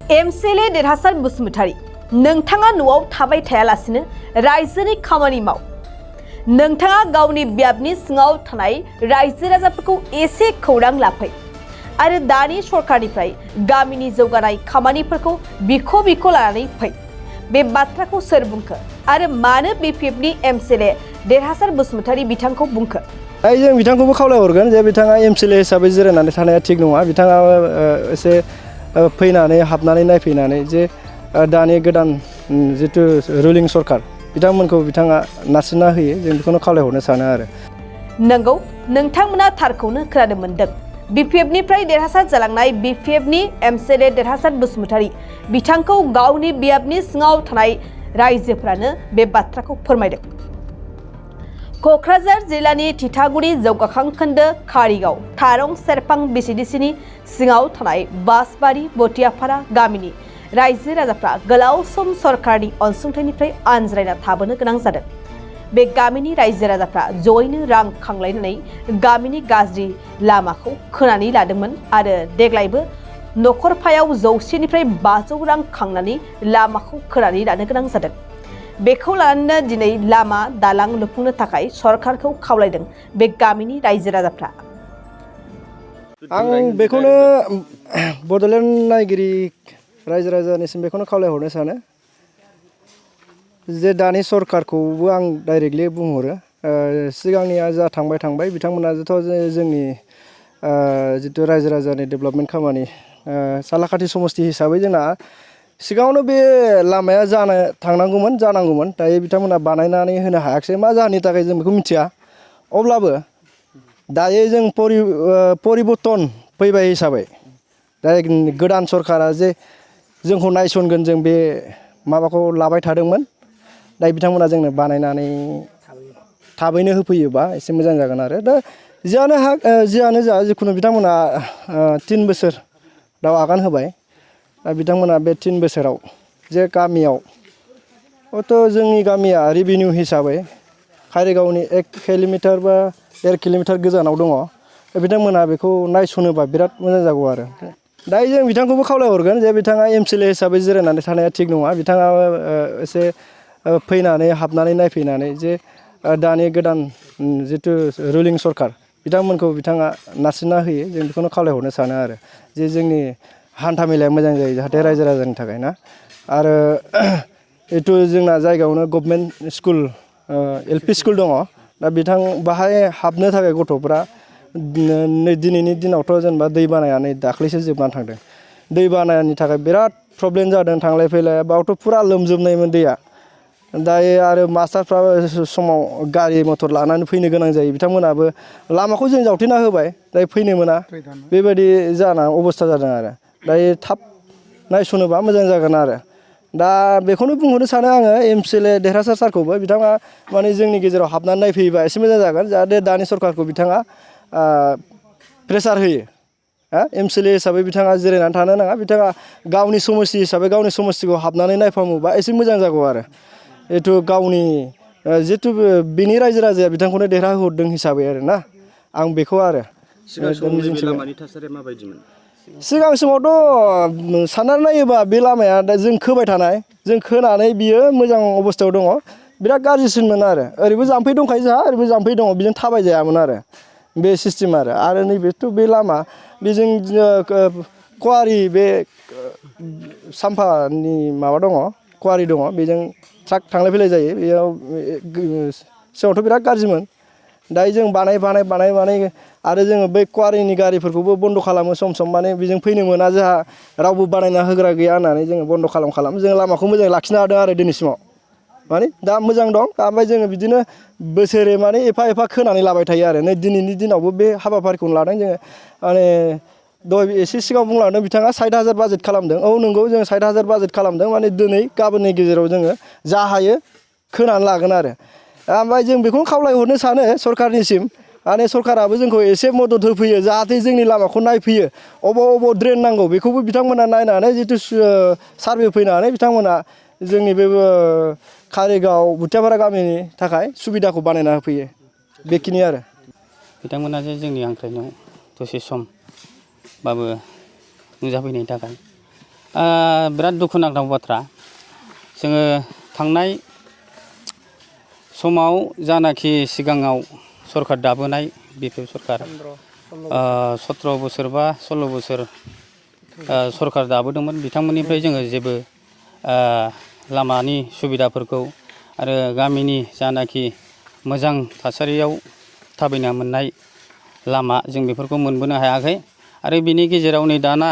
Mcla देरहासार बसुमतारी नोंथाङा न'आव थाबाय थायालासिनो रायजोनि खामानि माव। नोंथाङा गावनि बियाबनि सिङाव थानाय रायजो राजाफोरखौ एसे खौरां लाफै आरो दानि सरकारनिफ्राय गामिनि जौगानाय खामानिफोरखौ बिख' लानानै फै। बे बाथ्राखौ सोर बुंखो आरो मानो बिपिएफनि Mcla देरहासार बसुमतारी बिथांखौ बुंखो? जों बिथांखौबो खावलायहरगोन जे बिथाङा Mcla हिसाबै जिरायनानै थानाया थिग नङा। बिथाङा एसे फैनानै हाबनानै नायफैनानै जे दानि गोदान जितु रुलिं सरकार बिथांमोनखौ बिथाङा नारसिनना होयो। जों बेखौनो खावलायहरनो सानो आरो। नंगौ, नोंथांमोना थारखौनो खोनानो मोनदों। बिपिएफनिफ्राय देरहासार जालांनाय बिपिएफनि Mcla देरहासार बसुमतारी बिथांखौ गावनि बियाबनि सिङाव थानाय रायजोफ्रानो बे बाथ्राखौ फोरमायदों। क'क्राझार जिल्लानि थिथागुरि जौगाखां खोन्दो कारिगाव थारं सेरफां बिसिडिसिनि सिङाव थानाय बासबारि बटियापारा गामिनि रायजो राजाफ्रा गोलाव सम सरकारनि अनसुंथाइनिफ्राय आनज्रायना थाबोनो गोनां जादों। बे गामिनि रायजो राजाफ्रा जयैनो रां खांलायनानै गामिनि गाज्रि लामाखौ खोनानै लादोंमोन आरो देग्लायबो नखरफायाव 100निफ्राय 500 रां खांनानै लामाखौ खोनानै लानो गोनां जादों। बेखौ लानानै दिनै लामा दालां लुफुंनो थाखाय सरकारखौ खावलायदों बे गामिनि रायजो राजाफ्रा। आं बेखौनो बड'लेण्ड नायगिरि रायजो राजानिसिम बेखौनो खावलायहरनो सानो जे दानि सरकारखौबो आं डाइरेक्टलि बुंहरो। सिगांनिया जा थांबाय बिथांमोनाथ' जोंनि जितु रायजो राजानि डेभेलपमेन्ट खामानि सालाकाथि समस्ति हिसाबै जोंना सिगाङावनो बे लामाया जानांगौमोन। दायो बिथांमोना बानायनानै होनो हायाखिसै। मा जाहोननि थाखाय जों बेखौ मिथिया। अब्लाबो दायो जों परिबर्तन फैबाय हिसाबै दा गोदान सरकारा जे जोंखौ नायसनगोन, जों बे माबाखौ लाबाय थादोंमोन। दा बिथांमोना जोंनो बानायनानै थाबैनो होफैयोबा एसे मोजां जागोन आरो। दा जियानो जा जिखुनु बिथांमोना 3 बोसोराव आगान होबाय। दा बिथांमोना बे 3 बोसोराव जे गामियाव हयथ' जोंनि गामिया रेभिनिउ हिसाबै कारिगावनि 1 किल'मिटार बा 1.5 किल'मिटार गोजानाव दङ। बिथांमोना बेखौ नायसनोबा बिराद मोजां जागौ आरो। दायो जों बिथांखौबो खावलायहरगोन जे बिथाङा Mcla हिसाबै जिरायनानै थानाया थिग नङा। बिथाङा एसे फैनानै हाबनानै नायफैनानै जे दानि गोदान जितु रुलिं सरकार बिथांमोनखौ बिथाङा नारसिनना होयो। जों बेखौनो खावलायहरनो सानो आरो जे जोंनि हान्था मेलाया मोजां जायो जाहाथे रायजो राजानि थाखाय ना। आरो जितु जोंना जायगायावनो गभर्नमेन्ट स्कुल LP स्कुल दङ। दा बाहाय हाबनो थाखाय गथ'फ्रा दिनैनि दिनावथ' जेनेबा दै बानाया नै दाख्लैसो जोबनानै थांदों। दै बानानि थाखाय बिराद प्रब्लेम जादों थांलाय फैलाय। बावथ' फुरा लोमजोबनायमोन दैया। दायो आरो मास्टारफ्राबो समाव गारि मथर लानानै फैनो गोनां जायो। बिथांमोनाबो लामाखौ जों जावथेना होबाय, दायो फैनो मोना। बेबायदि अबस्था जादों आरो। दायो थाब नायसनोबा मोजां जागोन आरो। दा बेखौनो बुंहरनो सानो आङो Mcla देरहासार सारखौबो बिथाङा माने जोंनि गेजेराव हाबनानै नायफैयोबा एसे मोजां जागोन। जाहाथे दानि सरकारखौ बिथाङा प्रेसार होयो। Mcla हिसाबै बिथाङा जिरायनानै थानो नाङा। बिथाङा गावनि समस्ति हिसाबै गावनि समस्तिखौ हाबनानै नायफामोबा एसे मोजां जागौ आरो। जितु गावनि जितु बिनि रायजो राजाया बिथांखौनो देरहाहरदों हिसाबै आरो ना। आं बेखौ आरो लामानि थासारिया माबायदिमोन? सिगां समावथ' साननानै नायोबा बे लामाया दा जों खोबाय थानाय, जों खोनानै बियो मोजां अबस्थायाव दङ। बिराद गाज्रिसिनमोन आरो। ओरैबो जाम्फै दंखायो जोंहा, ओरैबो जाम्फै दङ। बेजों थाबाय जायामोन आरो बे सिस्टेम आरो नैबेथ' बे लामा बेजों कवारि बे साम्फानि माबा दङ, कवारि दङ। बेजों ट्राक थांलाय फैलाय जायो। बेयाव सिगाङावथ' बिराद गाज्रिमोन। दायो जों बानाय आरो जोङो बै कवारिनि गारिफोरखौबो बन्द' खालामो सम माने बेजों फैनो मोना। जोंहा रावबो बानायना होग्रा गैया होननानै जोङो बन्द' खालाम जों लामाखौ मोजाङै लाखिनो हादों आरो दिनैसिमाव। माने दा मोजां दं। ओमफ्राय जोङो बिदिनो बोसोरे माने एफा खोनानै लाबाय थायो आरो। नै दिनैनि दिनावबो बे हाबाफारिखौनो लादों जोङो। माने दहाय एसे सिगां बुंलांदों बिथाङा 60,000 बाजेट खालामदों। औ नंगौ, जों 60,000 बाजेट खालामदों। माने दिनै गाबोननि गेजेराव जोङो जा हायो खोनानै लागोन आरो। ओमफ्राय जों बेखौनो खावलायहरनो सानो सरकारनिसिम, माने सरकाराबो जोंखौ एसे मदद होफैयो जाहाथे जोंनि लामाखौ नायफैयो। अबाव ड्रेन नांगौ बेखौबो बिथांमोना नायनानै जितु सार्भे फैनानै बिथांमोना जोंनि बे कारिगाव बुथियापारा गामिनि थाखाय सुबिदाखौ बानायना होफैयो। बेखिनि आरो। बिथांमोना जे जोंनि हांख्रायनायाव दसे समबाबो नुजाफैनायनि थाखाय बिराद दुखुनांथाव बाथ्रा जोङो थांनाय समाव जानाखि सिगाङाव सरखार दाबोनाय बिपिएफ सरखार 17 बोसोर बा 16 बोसोर सरखार दाबोदोंमोन बिथांमोननिफ्राय जोङो जेबो लामानि सुबिदाफोरखौ आरो गामिनि जानाखि मोजां थासारियाव थाबायनो मोननाय लामा जों बेफोरखौ मोनबोनो हायाखै आरो बिनि गेजेराव नै दाना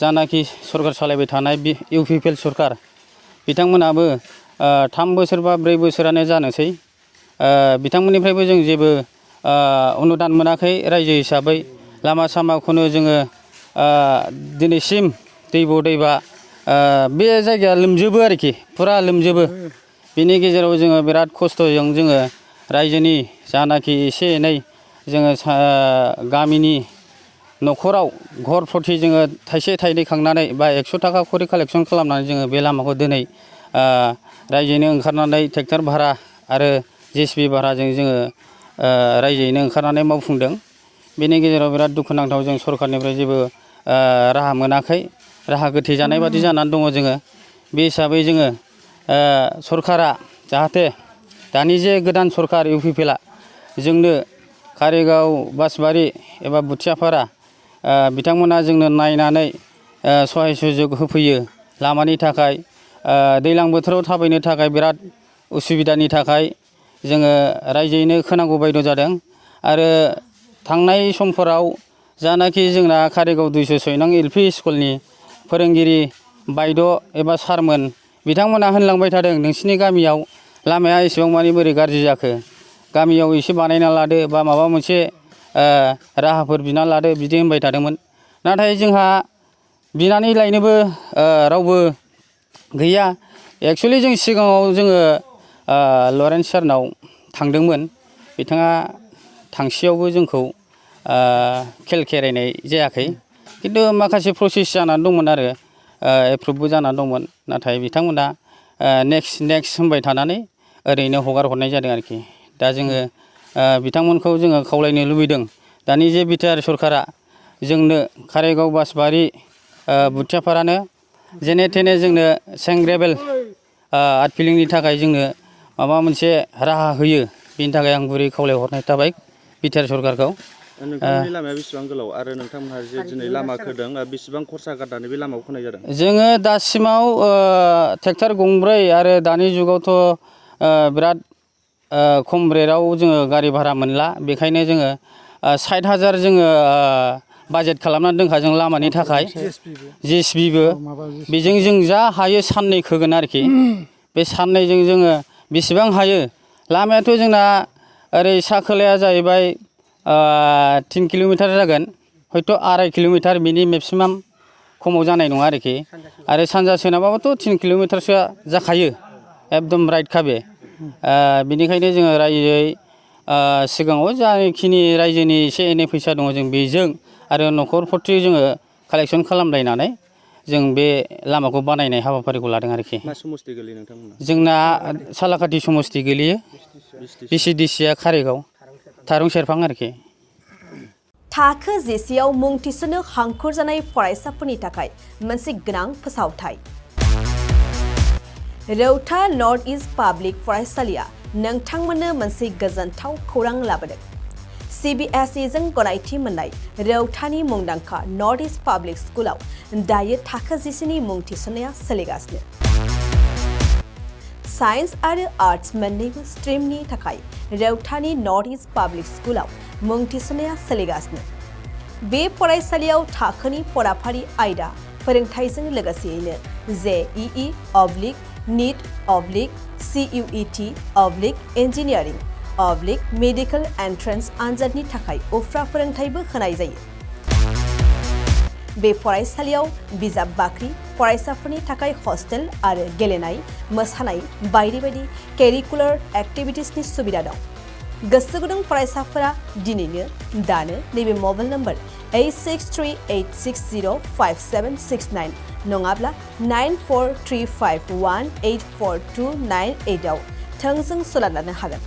जानाखि सरखार सालायबाय थानाय इउपिपिएल सरखार बिथांमोनाबो 3 बोसोर बा 4 बोसोरानो जानोसै बिथांमोननिफ्रायबो जों जेबो अनुदान मोनाखै रायजो हिसाबै लामा सामाखौनो जोङो दिनैसिम दैबा बे जायगाया लोमजोबो आरोखि फुरा लोमजोबो बिनि गेजेराव जोङो बिराद खस्थ'जों जोङो रायजोनि जानाखि एसे एनै जोङो गामिनि न'खराव घर प्रति जोङो थाइसे थाइनै खांनानै बा 100 थाखा खरि कालेक्सन खालामनानै जोङो बे लामाखौ दिनै रायजोयैनो ओंखारनानै ट्रेक्टर भारा आरो जेसिबि भाराजों जोङो रायजोयैनो ओंखारनानै मावफुंदों बेनि गेजेराव बिराद दुखुनांथाव जों सरखारनिफ्राय जेबो राहा मोनाखै राहा गोथे जानाय बादि जानानै दङ जोङो बे हिसाबै जोङो सरखारा जाहाथे दानि जे गोदान सरखार इउपिपिएलआ जोंनो कारिगाव बासबारि एबा बुथियापारा बिथांमोना जोंनो नायनानै सहाय सुजुग होफैयो लामानि थाखाय दैज्लां बोथोराव थाबायनो थाखाय बिराद उसुबिदानि थाखाय जोङो रायजोयैनो खोनांगौ बायद' जादों आरो थांनाय समफोराव जानाखि जोंना कारिगाव 206 नं एलपि स्कुलनि फोरोंगिरि बायद' एबा सारमोन बिथांमोना होनलांबाय थादों नोंसिनि गामियाव लामाया एसेबां मानि बोरै गाज्रि जाखो गामियाव एसे बानायना लादो बा माबा मोनसे राहाफोर बिना लादो बिदि होनबाय थादोंमोन नाथाय जोंहा बिनानै लायनोबो रावबो गैया एक्सुवेलि जों सिगाङाव जोङो लरेन्स सारनाव थांदोंमोन बिथाङा थांसेयावबो जोंखौ खेल खेरायनाय जायाखै किन्तु माखासे प्रसेस जानानै दंमोन आरो एप्रुभबो जानानै दंमोन नाथाय बिथांमोना नेक्स्ट होनबाय थानानै ओरैनो हगार हरनाय जादों आरोखि दा जोङो बिथांमोनखौ जोङो खावलायनो लुबैदों दानि जे बिटिआर सरकारा जोंनो कारिगाव बासबारि बुथियापारानो जेने थेने जोंनो सेंग्रेबेल आर्ट फिलिंनि थाखाय जोंनो माबा मोनसे राहा होयो बेनि थाखाय आं गुरै खावलायहरनाय थाबाय बिटिआर सरकारखौ नोंथांमोननि लामाया बेसेबां गोलाव आरो नोंथांमोनहा जे दिनै लामा खोदों बेसेबां खरसा गारनानै बे लामाखौ खोनाय जादों जोङो दासिमाव ट्रेक्टर गंब्रै आरो दानि जुगावथ' बिराद खम रेटआव जोङो गारि भारा मोनला बेखायनो जोङो 60,000 जोङो बाजेट खालामनानै दोनखाजों लामानि थाखाय जेसिबिबो बेजों जों जा हायो साननै खोगोन आरोखि बे साननैजों जोङो बेसेबां हायो लामायाथ' जोंना ओरै सा खोलाया जाहैबाय 3 किल'मिटार जागोन हयथ' 2.5 किल'मिटार बिनि मेक्सिमाम खमाव जानाय नङा आरोखि आरो सानजा सोनाबाबोथ' 3 किल'मिटारसोआ जाखायो एकदम राइटखा बे बिनिखायनो जोङो रायजोयै सिगाङाव जाखिनि रायजोनि एसे एनै फैसा दङ जों बेजों आरो न'खर प्रति जोङो कालेक्सन खालामलायनानै जों बे लामाखौ बानायनाय हाबाफारिखौ लादों आरोखि मा समस्ति गोलैयो नोंथांमोना जोंना सालाकाथि समस्ति गोलैयो बिसिडिसिआ कारिगाव थारं सेरफां आरोखि थाखो जिसेआव मुं थिसननो हांखुर जानाय फरायसाफोरनि थाखाय मोनसे गोनां फोसावथाय रौता नर्थ इस्ट पाब्लिक फरायसालिया नोंथांमोननो मोनसे गोजोनथाव खौरां लाबोदों CBSE जों गनायथि मोननाय रौतानि मुंदांखा नर्थ इस्ट पाब्लिक स्कुलाव दायो थाखो जिसेनि मुं थिसननाया सोलिगासिनो साइन्स आरो आर्ट्स मोन्नैबो स्ट्रिमनि थाखाय रौतानि नर्थ इस्ट पाब्लिक स्कुलाव मुं थिसननाया सोलिगासिनो बे फरायसालियाव थाखोनि फराफारि आयदा फोरोंथायजों लोगोसेयैनो JEE NEET CUET engineering medical entrance आनजादनि थाखाय उफ्रा फोरोंथायबो होनाय जायो बे फरायसालियाव बिजाब बाख्रि फरायसाफोरनि थाखाय हस्टेल आरो गेलेनाय मोसानाय बायदि बायदि केरिकुलार एक्टिभिटिसनि सुबिदा दं गोसो गुदुं फरायसाफोरा दिनैनो दानो नैबे मबाइल नम्बर 8638605769 नङाब्ला 9435184298 आव थोंजों सोलाद लानो हागोन